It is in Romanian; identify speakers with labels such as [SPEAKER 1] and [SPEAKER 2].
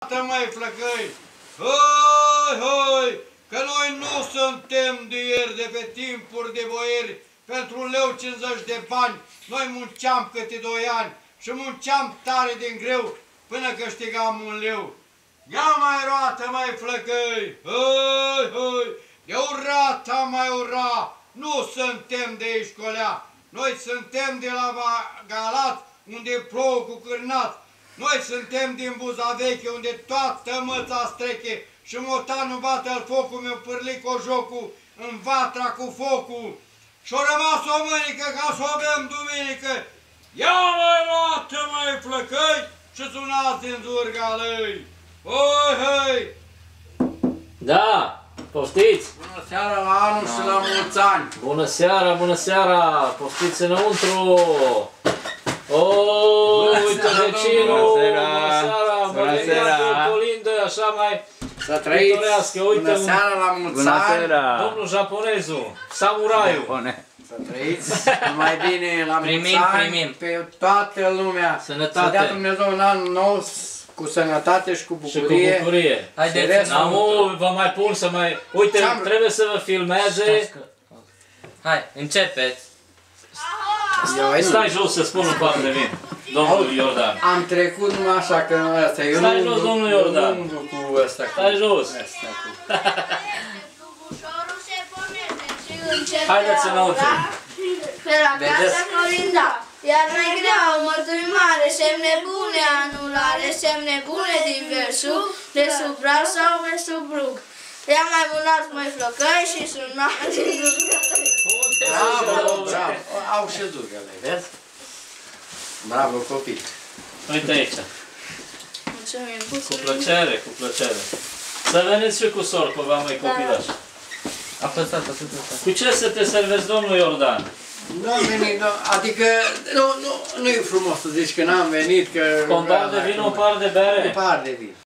[SPEAKER 1] Măi, flăcăi! Hoi, hoi! Că noi nu suntem de ieri, de pe timpuri de boieri. Pentru 1,50 lei de bani, noi munceam câte 2 ani și munceam tare din greu până câștigam 1 leu. Ia mai roată, mai flăcăi! Hoi, hoi! De urata mai ura! Nu suntem de aici, colea! Noi suntem de la Galați, unde plouă cu cârnați. Noi suntem din Buza Veche, unde toată măța streche și motanul bate-l focul, mi-o pârlit cu jocul în vatra cu focul. Și-o rămas o mânică ca să o bem duminică. Ia mai luată, mai flăcăi, și sunați din zurga lui. Hoi, hoi!
[SPEAKER 2] Da, poftiți!
[SPEAKER 1] Bună seara la anul și la mulți ani!
[SPEAKER 2] Bună seara, poftiți înăuntru! Oh, uite vecinul! Bună seara! Colindă, așa mai pitorească, uite
[SPEAKER 1] bună seara la mulți ani!
[SPEAKER 2] Domnul japonezul, samuraiul!
[SPEAKER 1] Să trăiți mai bine la mulți ani pe toată lumea!
[SPEAKER 2] Sănătate!
[SPEAKER 1] Să dea Dumnezeu un an nou cu sănătate și cu bucurie!
[SPEAKER 2] Și cu bucurie!
[SPEAKER 3] Haideți,
[SPEAKER 2] vă mai pun să mai... Uite, trebuie să vă filmeze!
[SPEAKER 3] Hai, începeți!
[SPEAKER 2] Stai jos să spun un par de vin, domnul Iordan.
[SPEAKER 1] Am trecut numai așa că ăsta, eu
[SPEAKER 2] Stai jos, domnul Iordan.
[SPEAKER 1] Cu ăsta.
[SPEAKER 2] Stai jos. Haideți înăuntru.
[SPEAKER 4] Pe la casa colinda, iar mai grea o mărturie mare, semne bune anulare, semne bune din versul, de sub braț sau de sub rug. Ia mai munați mai flăcăi și sunați din zurgălăi.
[SPEAKER 1] Bravo, bravo. Au și zurgăle, vezi? Bravo, copii.
[SPEAKER 2] Uite aici.
[SPEAKER 4] Mulțumim.
[SPEAKER 2] Cu plăcere, cu plăcere. Să veniți și cu sorcova, măi copilași.
[SPEAKER 3] Apăsați.
[SPEAKER 2] Cu ce să te servezi, domnul Iordan?
[SPEAKER 1] Nu am venit, adică nu e frumos să zici că n-am venit, că...
[SPEAKER 2] Un par de vin, un par de bere?
[SPEAKER 1] Un par de vin.